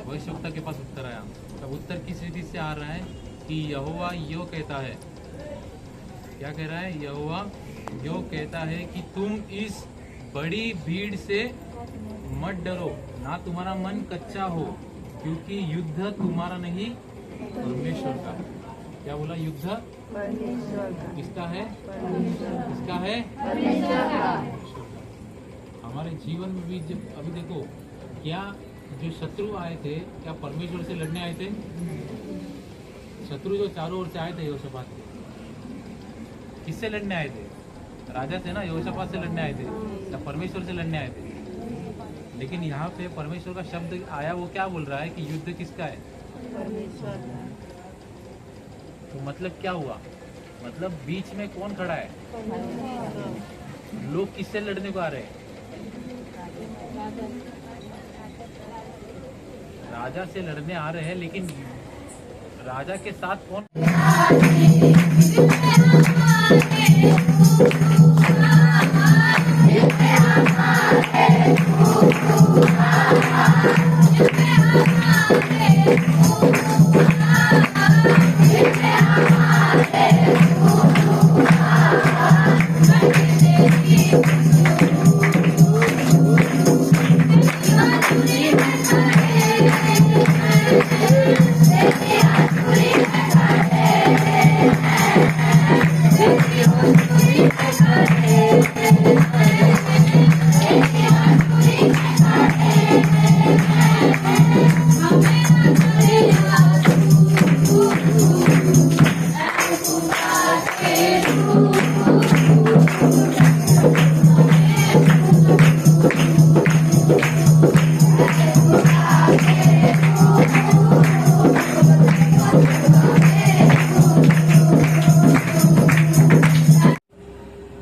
भविष्यवक्ता के पास उत्तर आया। अब उत्तर किस रीति से आ रहा है कि यहोवा यो कहता है, क्या कह रहा है? यहोवा यो कहता है कि तुम इस बड़ी भीड़ से मत डरो, ना तुम्हारा मन कच्चा हो, क्योंकि युद्ध तुम्हारा नहीं परमेश्वर का। क्या बोला? युद्ध किसका है? किसका है? हमारे जीवन में भी जब अभी देखो, क्या जो शत्रु आए थे क्या परमेश्वर से लड़ने आए थे? शत्रु जो चारों ओर से आए थे यहोशापात के, किससे लड़ने आए थे? राजा से ना, यहोशापात से लड़ने आए थे या परमेश्वर से लड़ने आए थे? लेकिन यहाँ पे परमेश्वर का शब्द आया, वो क्या बोल रहा है कि युद्ध किसका है? परमेश्वर। तो मतलब क्या हुआ? मतलब बीच में कौन खड़ा है? लोग किससे लड़ने को आ रहे हैं? राजा से लड़ने आ रहे हैं, लेकिन राजा के साथ कौन?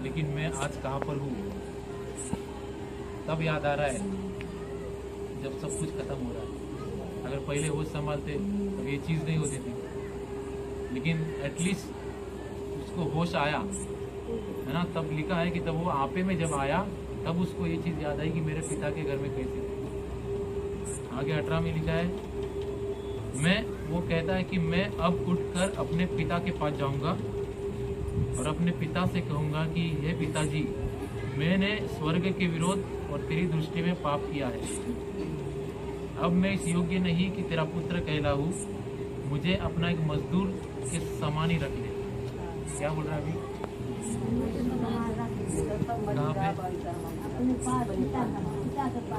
लेकिन मैं आज कहाँ पर हूँ? तब याद आ रहा है जब सब कुछ खत्म हो रहा है। अगर पहले होश संभालते तब ये चीज़ नहीं होती थी, लेकिन एटलीस्ट उसको होश आया, है ना? तब लिखा है कि तब वो आपे में जब आया तब उसको ये चीज़ याद आई कि मेरे पिता के घर में कैसे थे। आगे 18 में लिखा है, वो कहता है कि मैं अब उठकर अपने पिता के पास जाऊंगा और अपने पिता से कहूंगा कि हे पिताजी, मैंने स्वर्ग के विरोध और तेरी दृष्टि में पाप किया है। अब मैं इस योग्य नहीं कि तेरा पुत्र कहलाऊं, मुझे अपना एक मजदूर के समान ही रख ले। क्या बोल रहा है अभी? कहाँ पे?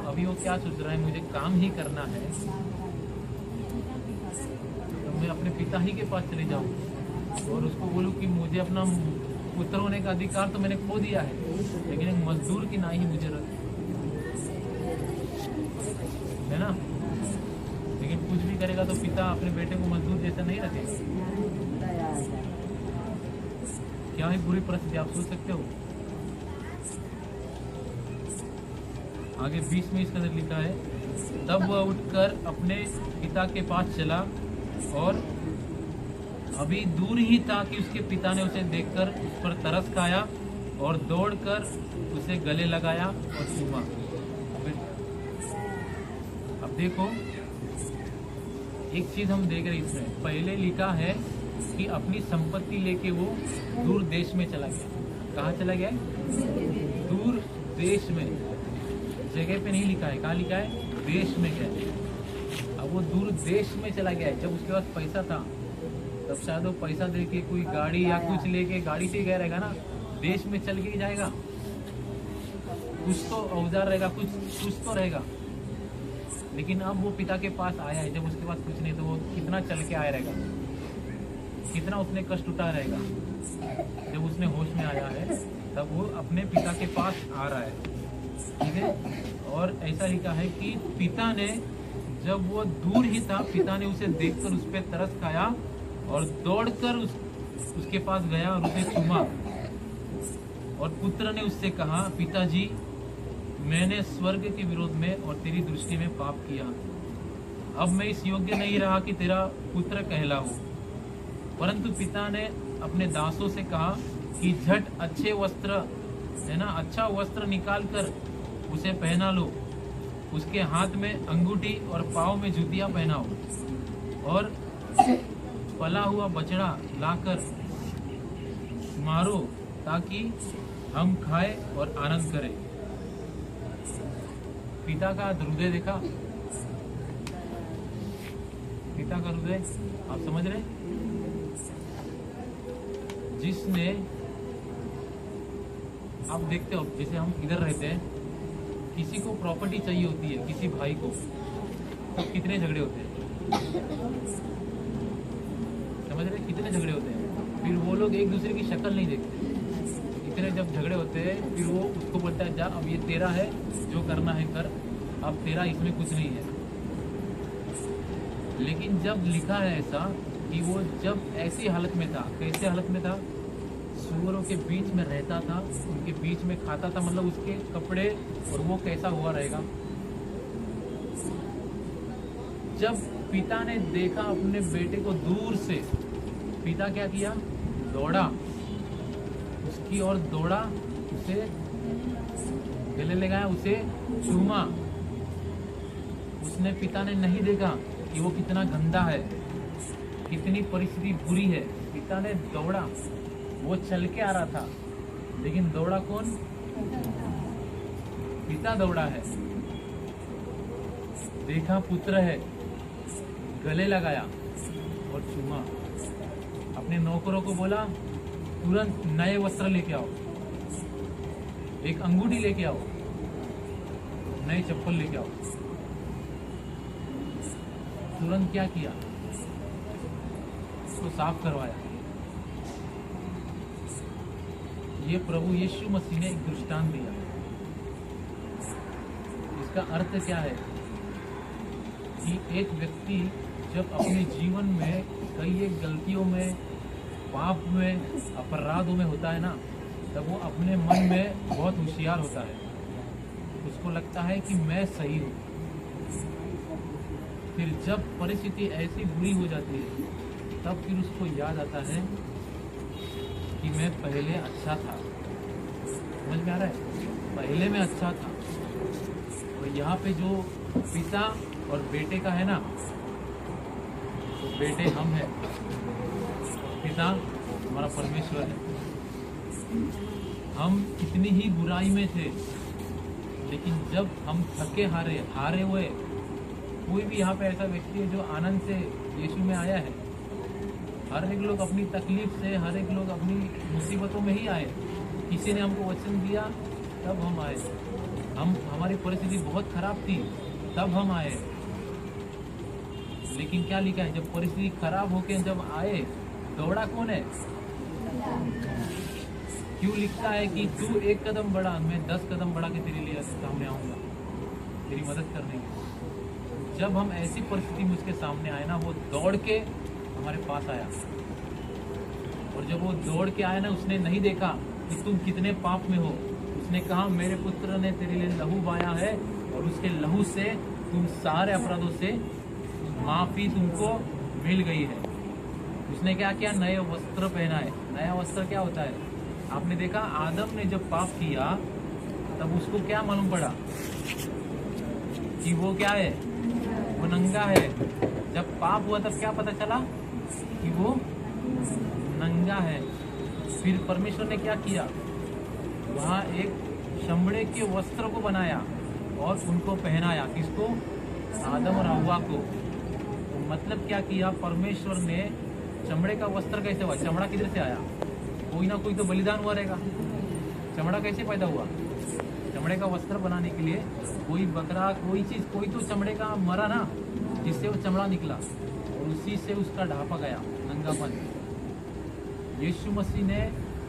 अभी वो क्या सोच रहा है? मुझे काम ही करना है, तो मैं अपने पिता ही के पास चले जाऊँ और उसको बोलूँ कि मुझे अपना पुत्र होने का अधिकार तो मैंने खो दिया है, लेकिन एक मजदूर की ना ही मुझे रख, है ना? लेकिन कुछ भी करेगा तो पिता अपने बेटे को मजदूर जैसा नहीं रखेगा। क्या है बुरी परिस्थिति, आप सोच सकते हो? आगे 20 में इसके अंदर लिखा है, तब वह उठकर अपने पिता के पास चला और अभी दूर ही था कि उसके पिता ने उसे देखकर उस पर तरस खाया और दौड़कर उसे गले लगाया और चूमा। अब देखो, एक चीज हम देख रहे इसमें, पहले लिखा है कि अपनी संपत्ति लेके वो दूर देश में चला गया। कहाँ चला गया? दूर देश में। जगह पे नहीं लिखा है, कहाँ लिखा है? देश में गया। अब वो दूर देश में चला गया है। जब उसके पास पैसा था तब शायद वो पैसा दे के कोई गाड़ी या कुछ लेके गाड़ी से ही गया रहेगा ना, देश में चल के ही जाएगा। कुछ तो औजार रहेगा, कुछ तो रहेगा। लेकिन अब वो पिता के पास आया है, जब उसके पास कुछ नहीं तो वो कितना चल के आया रहेगा, कितना उसने कष्ट उठा रहेगा। जब उसने होश में आया है तब वो अपने पिता के पास आ रहा है, ठीक है? और ऐसा लिखा है कि पिता ने, जब वो दूर ही था, पिता ने उसे देखकर उस पर तरस खाया और दौड़कर उसके पास गया और उसे चूमा। और पुत्र ने उससे कहा, पिताजी, मैंने स्वर्ग के विरोध में और तेरी दृष्टि में पाप किया। अब मैं इस योग्य नहीं रहा कि तेरा पुत्र कहलाऊं। परंतु पिता ने अपने दासों से कहा कि झट अच्छे वस्त्र, है ना, अच्छा वस्त्र निकाल कर उसे पहना लो उसके हाथ में अंगूठी और पाँव में जूतियां पहनाओ और पला हुआ बछड़ा लाकर मारो ताकि हम खाए और आनंद करें। पिता का हृदय देखा? पिता का हृदय आप समझ रहे? जिसने, आप देखते हो जैसे हम इधर रहते हैं, किसी को प्रॉपर्टी चाहिए होती है, किसी भाई को, तो कितने झगड़े होते हैं, समझ रहे? कितने झगड़े होते हैं। फिर वो लोग एक दूसरे की शक्ल नहीं देखते, इतने जब झगड़े होते हैं फिर वो उसको बोलता है जा अब ये तेरा है, जो करना है कर, अब तेरा इसमें कुछ नहीं है। लेकिन जब लिखा है ऐसा कि वो जब ऐसी हालत में था, कैसे हालत में था, सूअरों के बीच में रहता था, उनके बीच में खाता था, मतलब उसके कपड़े और वो कैसा हुआ रहेगा। जब पिता ने देखा अपने बेटे को दूर से, पिता क्या किया? दौड़ा, उसकी ओर दौड़ा, उसे गले लगाया, उसे चूमा। उसने, पिता ने नहीं देखा कि वो कितना गंदा है, कितनी परिस्थिति बुरी है। पिता ने दौड़ा, वो चल के आ रहा था, लेकिन दौड़ा कौन? पिता दौड़ा है। देखा पुत्र है, गले लगाया और चूमा। अपने नौकरों को बोला तुरंत नए वस्त्र लेके आओ, एक अंगूठी लेके आओ, नए चप्पल लेके आओ। तुरंत क्या किया? उसको साफ करवाया। ये प्रभु यीशु मसीह ने एक दृष्टांत दिया। इसका अर्थ क्या है कि एक व्यक्ति जब अपने जीवन में कई एक गलतियों में, पाप में, अपराधों में होता है ना, तब वो अपने मन में बहुत होशियार होता है। उसको लगता है कि मैं सही हूँ। फिर जब परिस्थिति ऐसी बुरी हो जाती है, तब फिर उसको याद आता है कि मैं पहले अच्छा था। समझ में आ रहा है? पहले मैं अच्छा था। और यहाँ पे जो पिता और बेटे का है ना, तो बेटे हम हैं, पिता हमारा परमेश्वर है। हम कितनी ही बुराई में थे, लेकिन जब हम थके हारे हुए, कोई भी यहाँ पे ऐसा व्यक्ति है जो आनंद से यीशु में आया है? हर एक लोग अपनी तकलीफ से, हर एक लोग अपनी मुसीबतों में ही आए। किसी ने हमको वचन दिया तब हम आए, हमारी परिस्थिति बहुत खराब थी तब हम आए। लेकिन क्या लिखा है? जब परिस्थिति खराब होके जब आए, दौड़ा कौन है? क्यों लिखता है कि तू एक कदम बढ़ा, मैं 10 कदम बढ़ा के तेरे लिए सामने आऊंगा, तेरी मदद करने के। जब हम ऐसी परिस्थिति में उसके सामने आए ना, वो दौड़ के हमारे पास आया। और जब वो दौड़ के आया ना, उसने नहीं देखा कि तुम कितने पाप में हो। उसने कहा मेरे पुत्र ने तेरे लिए लहू बहाया है और उसके लहू से तुम सारे अपराधों से माफी तुमको मिल गई है। उसने क्या किया? नए वस्त्र पहनाए। नया वस्त्र क्या होता है? आपने देखा आदम ने जब पाप किया तब उसको क्या मालूम पड़ा कि वो क्या है? वो नंगा है। जब पाप हुआ तब क्या पता चला कि वो नंगा है। फिर परमेश्वर ने क्या किया? वहाँ एक चमड़े के वस्त्र को बनाया और उनको पहनाया। किसको? आदम और हव्वा को। तो मतलब क्या किया? परमेश्वर ने चमड़े का वस्त्र कैसे हुआ? चमड़ा किधर से आया? कोई ना कोई तो बलिदान हुआ रहेगा। चमड़ा कैसे पैदा हुआ? चमड़े का वस्त्र बनाने के लिए कोई बकरा, कोई चीज, कोई तो चमड़े का मरा ना, जिससे वो चमड़ा निकला और उसी से उसका ढापा गया, नंगापन। यीशु मसीह ने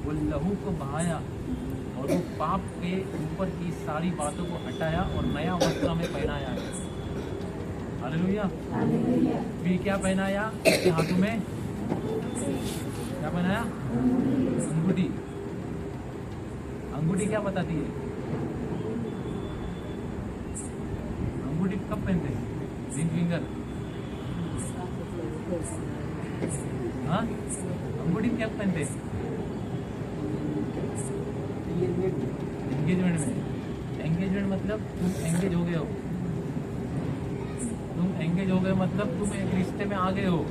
वो लहू को बहाया और वो पाप के ऊपर की सारी बातों को हटाया और नया वस्त्र हमें पहनाया है। हालेलुया। फिर क्या पहनाया? उसके हाथों में क्या पहनाया? अंगूठी। अंगूठी क्या बताती है? अंगूठी कब पहनते हैं? Ring finger. हाँ, अंगूठी क्या पहनते हैं? एंगेजमेंट में। एंगेजमेंट मतलब तुम एंगेज हो गए हो, एंगेज हो गए मतलब तुम एक रिश्ते में आ गए हो।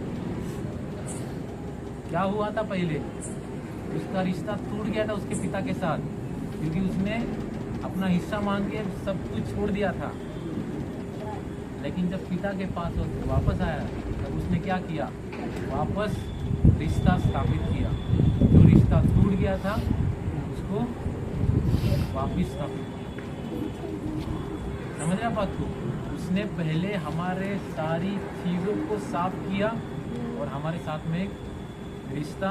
क्या हुआ था पहले, उसका रिश्ता टूट गया था उसके पिता के साथ, क्योंकि उसने अपना हिस्सा मांग के सब कुछ छोड़ दिया था। लेकिन जब पिता के पास वापस आया तब उसने क्या किया, वापस रिश्ता स्थापित किया। जो रिश्ता टूट गया था उसको वापस स्थापित किया। समझ रहे बात को? उसने पहले हमारे सारी चीज़ों को साफ किया और हमारे साथ में एक रिश्ता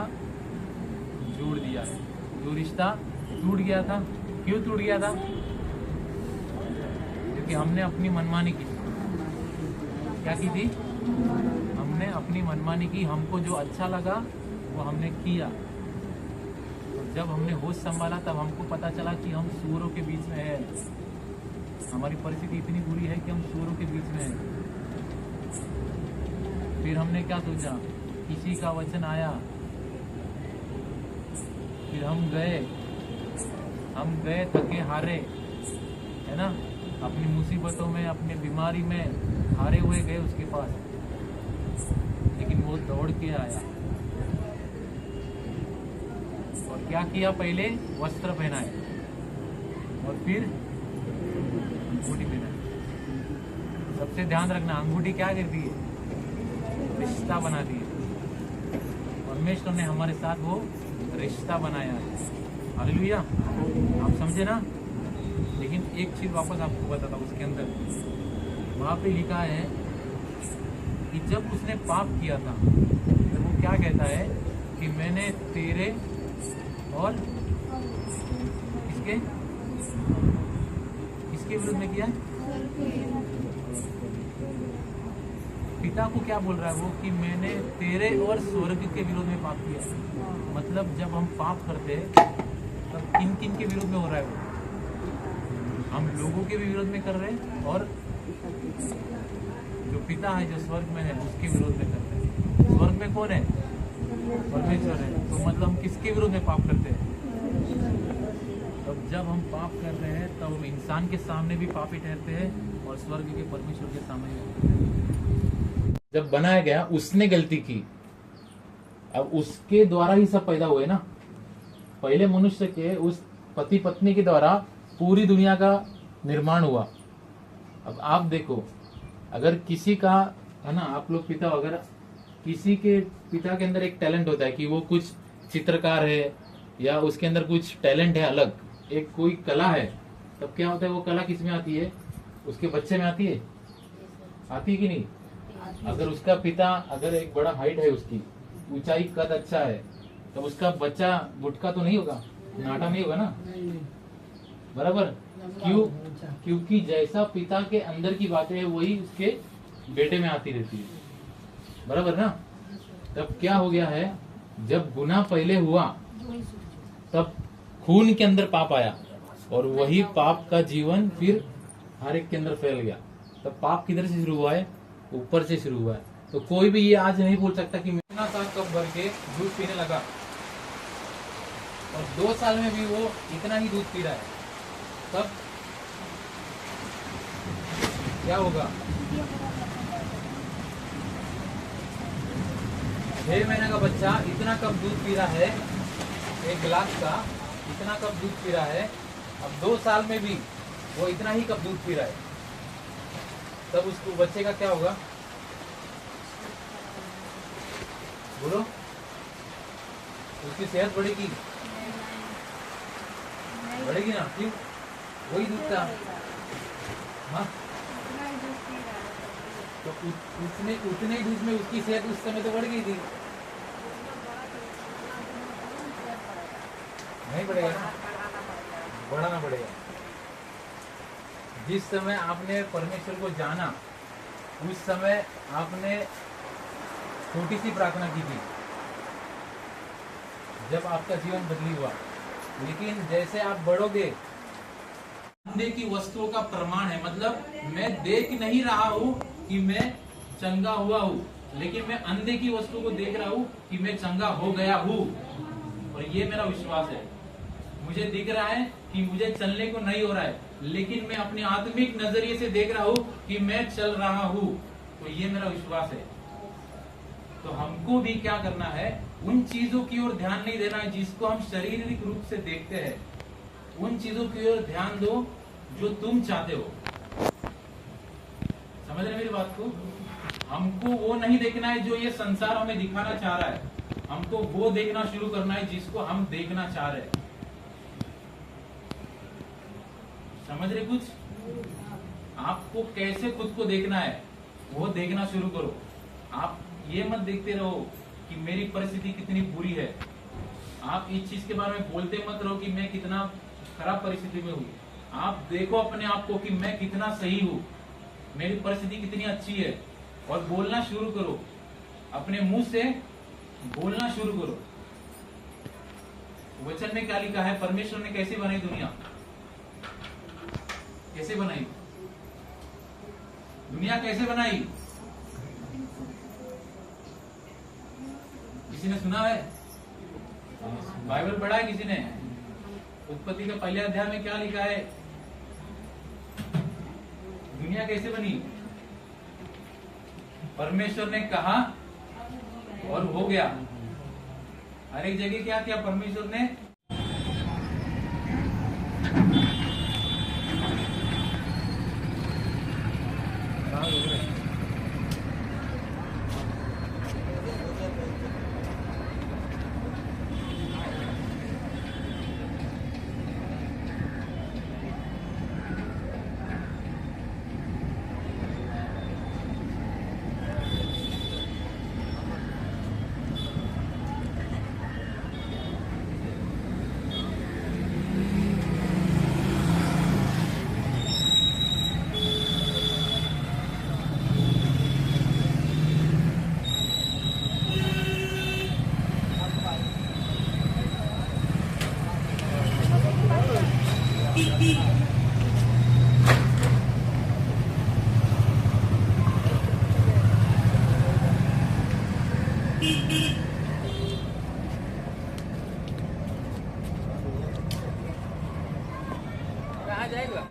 जोड़ दिया है। जो रिश्ता टूट गया था, क्यों टूट गया था? क्योंकि हमने अपनी मनमानी की। क्या की थी? हमने अपनी मनमानी की। हमको जो अच्छा लगा वो हमने किया। और जब हमने होश संभाला तब हमको पता चला कि हम सूअरों के बीच में है। हमारी परिस्थिति इतनी बुरी है कि हम सूअरों के बीच में है। फिर हमने क्या सोचा, किसी का वचन आया, फिर हम गए थके हारे, है ना, अपनी मुसीबतों में, अपनी बीमारी में हारे हुए गए उसके पास। लेकिन वो दौड़ के आया और क्या किया, पहले वस्त्र पहनाए और फिर अंगूठी पहनाए। सबसे ध्यान रखना, अंगूठी क्या करती है? रिश्ता बनाती है। परमेश्वर ने हमारे साथ वो रिश्ता बनाया है। हालेलुया, आप समझे ना? लेकिन एक चीज वापस आपको बताता हूँ, उसके अंदर वहां पे लिखा है कि जब उसने पाप किया था तो वो क्या कहता है कि मैंने तेरे और किसके विरुद्ध में किया है? पिता को क्या बोल रहा है वो, कि मैंने तेरे और स्वर्ग के विरोध में पाप किया। मतलब जब हम पाप करते हैं तब किन किन के विरोध में हो रहा है वो? हम लोगों के भी विरोध में कर रहे हैं और जो पिता है जो स्वर्ग में है उसके विरोध में कर रहे हैं। स्वर्ग में कौन है? परमेश्वर है। तो मतलब हम किसके विरोध में पाप करते हैं? तब जब हम पाप कर रहे हैं तब हम इंसान के सामने भी पापी ठहरते हैं और स्वर्ग के परमेश्वर के सामने भी। जब बनाया गया उसने गलती की, अब उसके द्वारा ही सब पैदा हुए ना। पहले मनुष्य के उस पति पत्नी के द्वारा पूरी दुनिया का निर्माण हुआ। अब आप देखो, अगर किसी का, है ना, आप लोग पिता वगैरह, किसी के पिता के अंदर एक टैलेंट होता है कि वो कुछ चित्रकार है या उसके अंदर कुछ टैलेंट है अलग, एक कोई कला है, तब क्या होता है, वो कला किस में आती है? उसके बच्चे में आती है। आती है कि नहीं? अगर उसका पिता, अगर एक बड़ा हाइट है, उसकी ऊंचाई, कद अच्छा है, तब उसका बच्चा गुटका तो नहीं होगा, नाटा नहीं होगा ना, बराबर? क्यों? क्योंकि जैसा पिता के अंदर की बातें है वही उसके बेटे में आती रहती है, बराबर ना? तब क्या हो गया है, जब गुनाह पहले हुआ तब खून के अंदर पाप आया और वही पाप का जीवन फिर हर एक के अंदर फैल गया। तब पाप किधर से शुरू हुआ है? ऊपर से शुरू हुआ है। तो कोई भी ये आज नहीं बोल सकता कि मैं इतना सा कप भर के दूध पीने लगा और 2 साल में भी वो इतना ही दूध पी रहा है, तब क्या होगा? 6 महीने का बच्चा इतना कप दूध पी रहा है, एक गिलास का इतना कप दूध पी रहा है। अब 2 साल में भी वो इतना ही कप दूध पी रहा है, तब उसको बच्चे का क्या होगा? बोलो, उसकी सेहत बढ़ेगी? बढ़ेगी ना? क्यों? वही दूध का। हाँ, तो उसने उतने ही दूध में उसकी सेहत उस समय तो बढ़ गई थी। नहीं बढ़ेगा ना, बढ़ाना पड़ेगा। जिस समय आपने परमेश्वर को जाना उस समय आपने छोटी सी प्रार्थना की थी, जब आपका जीवन बदली हुआ। लेकिन जैसे आप बढ़ोगे, अंधे की वस्तुओं का प्रमाण है, मतलब मैं देख नहीं रहा हूँ कि मैं चंगा हुआ हूँ, लेकिन मैं अंधे की वस्तु को देख रहा हूँ कि मैं चंगा हो गया हूँ। और ये मेरा विश्वास है। मुझे दिख रहा है कि मुझे चलने को नहीं हो रहा है, लेकिन मैं अपने आत्मिक नजरिए से देख रहा हूँ कि मैं चल रहा हूँ। तो ये मेरा विश्वास है। तो हमको भी क्या करना है, उन चीजों की ओर ध्यान नहीं देना है जिसको हम शारीरिक रूप से देखते हैं। उन चीजों की ओर ध्यान दो जो तुम चाहते हो। समझ रहे मेरी बात को? हमको वो नहीं देखना है जो ये संसार हमें दिखाना चाह रहा है, हमको वो देखना शुरू करना है जिसको हम देखना चाह रहे हैं। समझ रहे कुछ? आपको कैसे खुद को देखना है वो देखना शुरू करो। आप ये मत देखते रहो कि मेरी परिस्थिति कितनी बुरी है। आप इस चीज के बारे में बोलते मत रहो कि मैं कितना खराब परिस्थिति में हूँ। आप देखो अपने आप को कि मैं कितना सही हूँ, मेरी परिस्थिति कितनी अच्छी है, और बोलना शुरू करो। अपने मुंह से बोलना शुरू करो। वचन में क्या लिखा है? परमेश्वर ने कैसे बनाई दुनिया? कैसे बनाई दुनिया? कैसे बनाई? किसी ने सुना है? बाइबल पढ़ा है किसी ने? उत्पत्ति के पहले अध्याय में क्या लिखा है? दुनिया कैसे बनी? परमेश्वर ने कहा और हो गया। हर एक जगह क्या किया परमेश्वर ने? कहाँ जाएगा?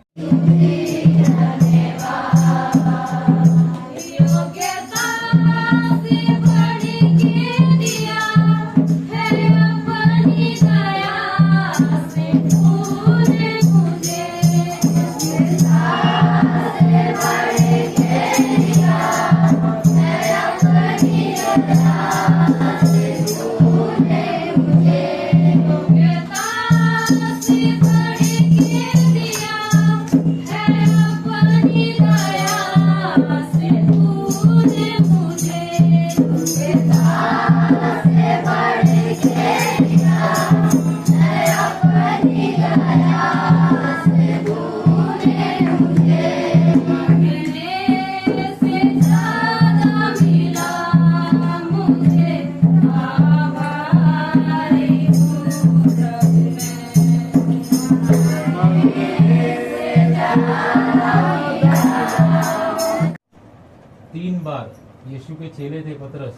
यीशु के चेले थे पतरस,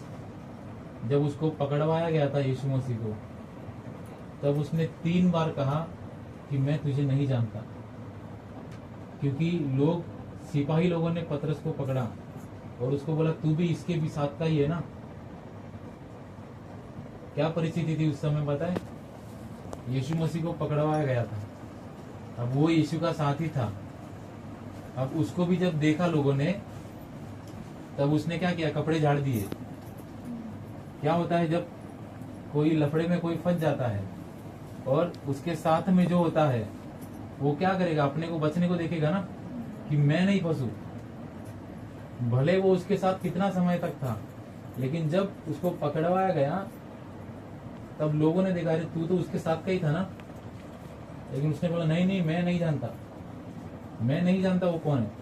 जब उसको पकड़वाया गया था यीशु मसीह को, तब उसने 3 बार कहा कि मैं तुझे नहीं जानता। क्योंकि सिपाही लोगों ने पतरस को पकड़ा और उसको बोला तू भी इसके भी साथ का ही है ना। क्या परिस्थिति थी उस समय पता है? यीशु मसीह को पकड़वाया गया था, अब वो यीशु का साथी था। अब उसको भी जब देखा लोगों ने, तब उसने क्या किया? कपड़े झाड़ दिए। क्या होता है जब कोई लफड़े में कोई फंस जाता है और उसके साथ में जो होता है वो क्या करेगा? अपने को बचने को देखेगा ना कि मैं नहीं फंसू। भले वो उसके साथ कितना समय तक था, लेकिन जब उसको पकड़वाया गया तब लोगों ने देखा अरे तू तो उसके साथ का ही था ना। लेकिन उसने बोला नहीं नहीं, मैं नहीं जानता, मैं नहीं जानता वो कौन है।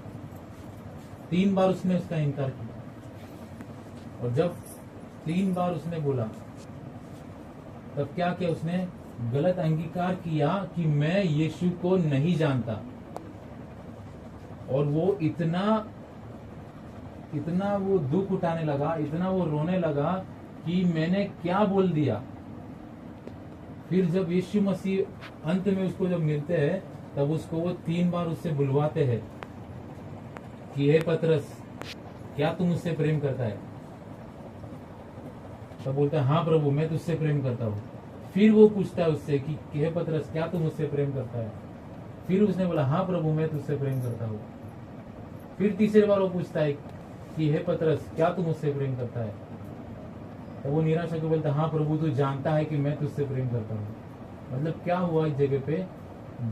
3 बार उसने उसका इनकार किया। और जब 3 बार उसने बोला तब क्या किया? उसने गलत अंगीकार किया कि मैं यीशु को नहीं जानता। और वो इतना वो दुख उठाने लगा, इतना वो रोने लगा कि मैंने क्या बोल दिया। फिर जब यीशु मसीह अंत में उसको जब मिलते हैं तब उसको वो 3 बार उससे बुलवाते हैं कि हे पतरस, क्या तू मुझसे प्रेम करता है? तब बोलता है हाँ प्रभु मैं तुझसे प्रेम करता हूँ। फिर वो पूछता है उससे कि हे पतरस क्या तू मुझसे प्रेम करता है? फिर उसने बोला हाँ प्रभु मैं तुझसे प्रेम करता हूँ। फिर तीसरी बार वो पूछता है कि हे पतरस क्या तू मुझसे प्रेम करता है? तो वो निराश होकर बोलता हाँ प्रभु तू जानता है कि मैं तुझसे प्रेम करता हूँ। मतलब क्या हुआ इस जगह पे,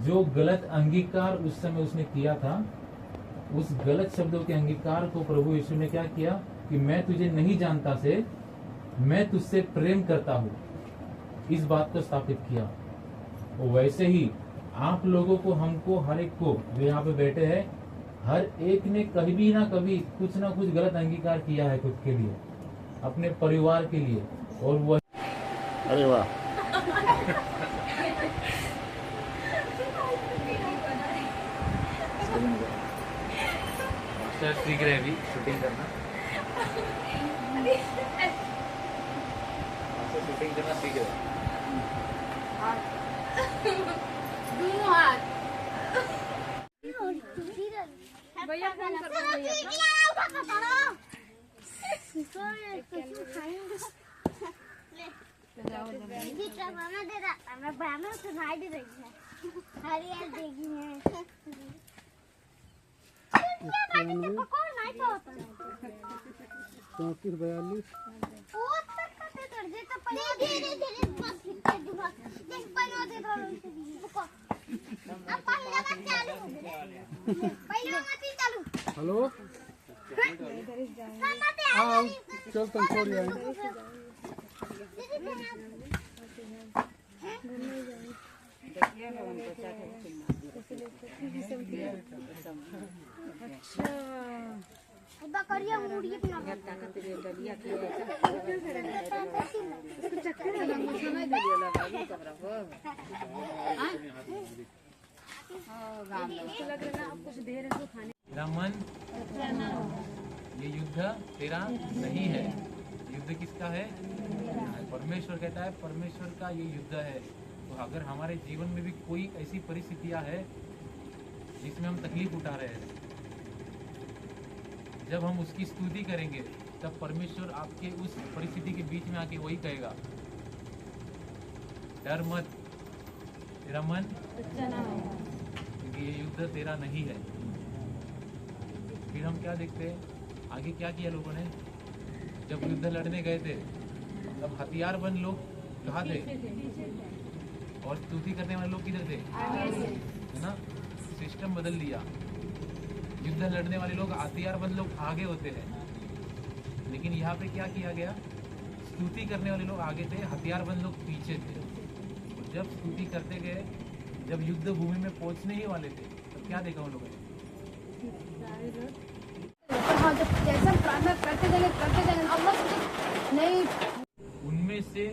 जो गलत अंगीकार उस समय उसने किया था, उस गलत शब्दों के अंगीकार को प्रभु यीशु ने क्या किया कि मैं तुझे नहीं जानता से मैं तुझसे प्रेम करता हूँ, इस बात को स्थापित किया। और वैसे ही आप लोगों को, हमको, हर एक को जो यहाँ पे बैठे हैं, हर एक ने कभी ना कभी कुछ ना कुछ गलत अंगीकार किया है खुद के लिए, अपने परिवार के लिए। और वह अरे वाह, सर सीख रहे अभी शूटिंग करना, शूटिंग करना सीख रहे। भैया फोन कर दो भैया चौंतीस 42 हेलो हाँ चल तुम छोड़ आए उदा करिया मुड़िए बिना तेरा मन, ये युद्ध तेरा नहीं है। युद्ध किसका है? परमेश्वर कहता है परमेश्वर का ये युद्ध है। तो अगर हमारे जीवन में भी कोई ऐसी परिस्थितियां है जिसमें हम तकलीफ उठा रहे हैं, जब हम उसकी स्तुति करेंगे तब परमेश्वर आपके उस परिस्थिति के बीच में आके वही कहेगा, डर मत, तेरा मन, क्योंकि ये युद्ध तेरा नहीं है। फिर हम क्या देखते हैं, आगे क्या किया लोगों ने? जब युद्ध लड़ने गए थे तब हथियारबंद लोग कहाँ थे और स्तुति करने वाले लोग किधर थे? है ना, सिस्टम बदल दिया। युद्ध लड़ने वाले लोग, हथियारबंद लोग आगे होते हैं, लेकिन यहाँ पे क्या किया गया? स्तुति करने वाले लोग आगे थे, हथियारबंद लोग पीछे थे। और जब स्तुति करते गए, जब युद्ध भूमि में पहुंचने ही वाले थे, तब क्या देखा उन लोगों ने? उनमें से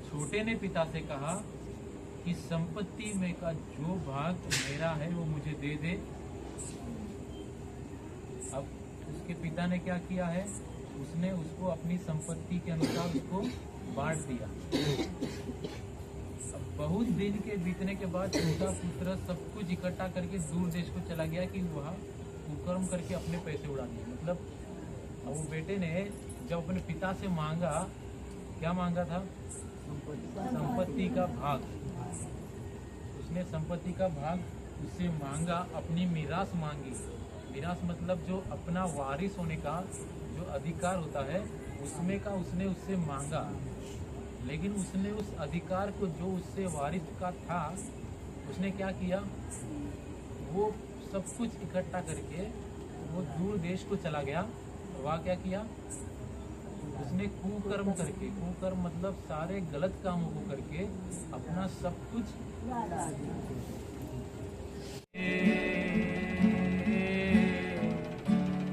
छोटे ने पिता से कहा कि संपत्ति में का जो भाग मेरा है वो मुझे दे दे। अब उसके पिता ने क्या किया है? उसने उसको अपनी संपत्ति के अनुसार उसको बांट दिया। अब बहुत दिन के बीतने के बाद छोटा पुत्र सब कुछ इकट्ठा करके दूर देश को चला गया कि वहाँ कुकर्म करके अपने पैसे उड़ा दिए। मतलब अब वो बेटे ने जब अपने पिता से मांगा, क्या मांगा था? संपत्ति का भाग। उसने संपत्ति का भाग उससे मांगा, अपनी मीरास मांगी। मीरास मतलब जो अपना वारिस होने का जो अधिकार होता है, उसमें का उसने उससे मांगा। लेकिन उसने उस अधिकार को जो उससे वारिस का था, उसने क्या किया? वो सब कुछ इकट्ठा करके वो दूर देश को चला गया। वहाँ क्या किया? उसने कुकर्म करके, कुकर्म मतलब सारे गलत कामों को करके अपना सब कुछ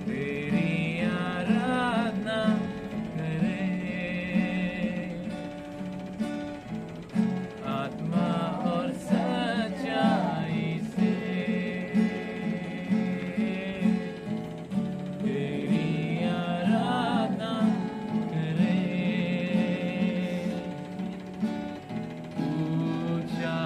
तेरी आराधना करें आत्मा और सच्चाई से, तेरी आराधना करें। ऊंचा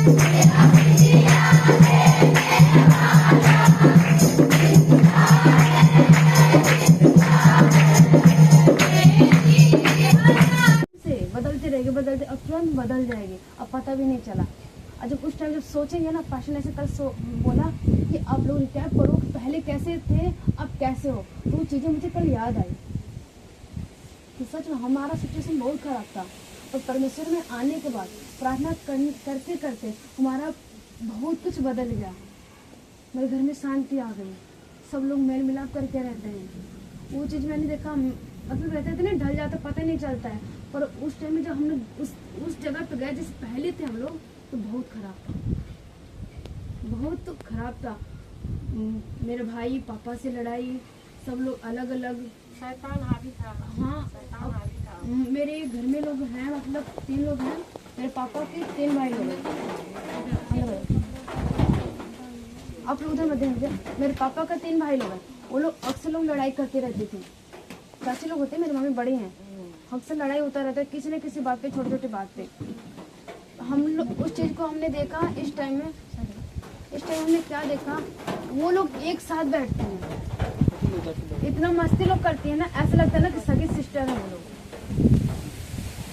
से बदलते रहेंगे, बदलते अब तुरंत बदल जाएगी, अब पता भी नहीं चला। और जब उस टाइम जब सोचेंगे ना, फैशन ऐसे कल बोला कि आप लोग रिकैप करो कि पहले कैसे थे अब कैसे हो, तो वो चीज़ें मुझे कल याद आई कि सच में हमारा सिचुएशन बहुत खराब था। और परमेश्वर में आने के बाद प्रार्थना करते करते हमारा बहुत कुछ बदल गया। मेरे घर में शांति आ गई, सब लोग मेल मिलाप करके रहते हैं। वो चीज़ मैंने देखा, मतलब रहते थे ना, ढल जाता पता नहीं चलता है, पर उस टाइम में जब हम लोग उस जगह पे गए जिस पहले थे हम लोग, तो बहुत खराब था, बहुत तो खराब था। मेरे भाई पापा से लड़ाई, सब लोग अलग अलग, शैतान हावी था। हाँ। शैतान हावी था। मेरे घर में लोग हैं, मतलब 3 लोग हैं, मेरे पापा के 3 भाई लोग हैं। आप लोग उधर मत देखिए, मेरे पापा का 3 भाई लोग हैं, वो लोग अक्सर लोग लड़ाई करते रहते थे। चाची लोग होते हैं, मेरी मम्मी बड़ी हैं, अक्सर लड़ाई होता रहता है किसी न किसी बात पे, छोटी छोटी बात पे। हम लोग उस चीज़ को हमने देखा इस टाइम में, इस टाइम हमने क्या देखा, वो लोग एक साथ बैठते हैं, इतना मस्ती लोग करती है ना, ऐसा लगता है ना कि सगी सिस्टर है वो लोग।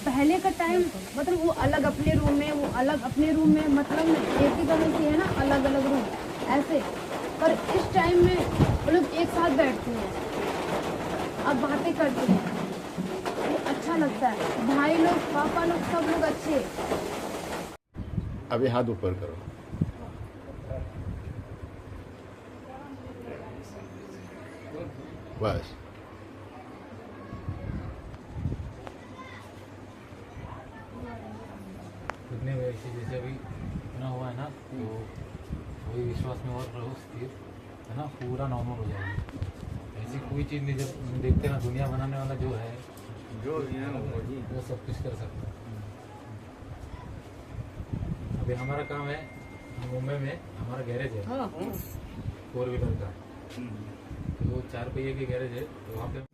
पहले का टाइम मतलब वो अलग अपने रूम में, वो अलग अपने रूम में, मतलब एक ही कमरे की है ना, अलग अलग रूम ऐसे। पर इस टाइम में वो लोग एक साथ बैठते हैं, अब बातें करते हैं, वो अच्छा लगता है। भाई लोग, पापा लोग, सब लोग अच्छे। अभी हाथ ऊपर करो। बस इतने वैसे जैसे अभी बना हुआ है ना, तो वही विश्वास में और रहो स्थिर, है ना, पूरा नॉर्मल हो जाएगा। ऐसी कोई चीज़ नहीं, जब देखते हैं ना, दुनिया बनाने वाला जो है वो सब कुछ कर सकता है। अभी हमारा काम है, मुंबई में हमारा गैरेज है 4 व्हीलर का, तो 4 पहिए की गैरेज है, तो वहाँ पे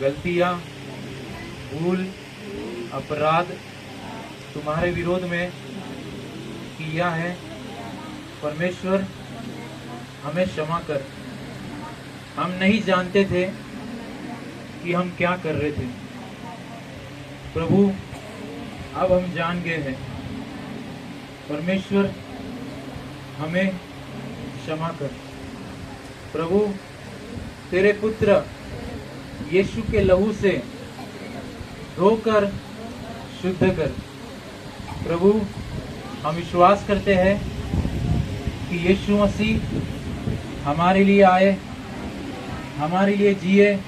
गलतियाँ, भूल, अपराध तुम्हारे विरोध में किया है। परमेश्वर हमें क्षमा कर। हम नहीं जानते थे कि हम क्या कर रहे थे। प्रभु अब हम जान गए हैं। परमेश्वर हमें क्षमा कर। प्रभु तेरे पुत्र यीशु के लहू से धोकर शुद्ध कर। प्रभु हम विश्वास करते हैं कि यीशु मसीह हमारे लिए आए, हमारे लिए जिए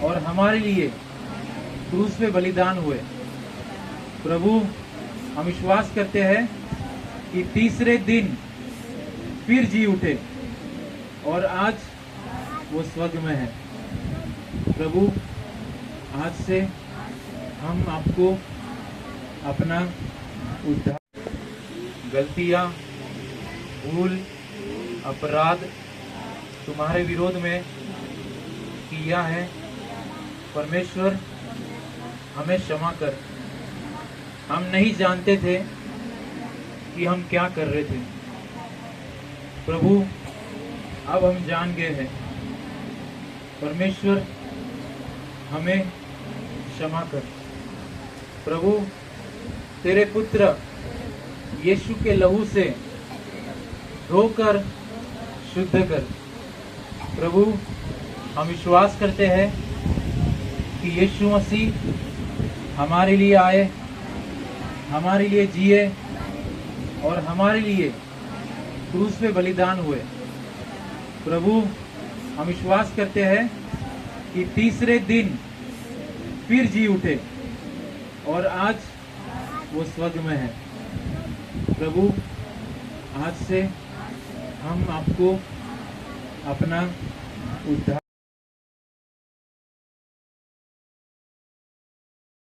और हमारे लिए क्रूस पे बलिदान हुए। प्रभु हम विश्वास करते हैं कि तीसरे दिन फिर जी उठे और आज वो स्वर्ग में है। प्रभु आज से हम आपको अपना उद्धार, गलतियाँ, भूल, अपराध तुम्हारे विरोध में किया है। परमेश्वर हमें क्षमा कर। हम नहीं जानते थे कि हम क्या कर रहे थे। प्रभु अब हम जान गए हैं। परमेश्वर हमें क्षमा कर। प्रभु तेरे पुत्र यीशु के लहू से धोकर शुद्ध कर। प्रभु हम विश्वास करते हैं कि यीशु मसीह हमारे लिए आए, हमारे लिए जिए और हमारे लिए क्रूस पे बलिदान हुए। प्रभु हम विश्वास करते हैं कि तीसरे दिन फिर जी उठे और आज वो स्वर्ग में है। प्रभु आज से हम आपको अपना उद्धार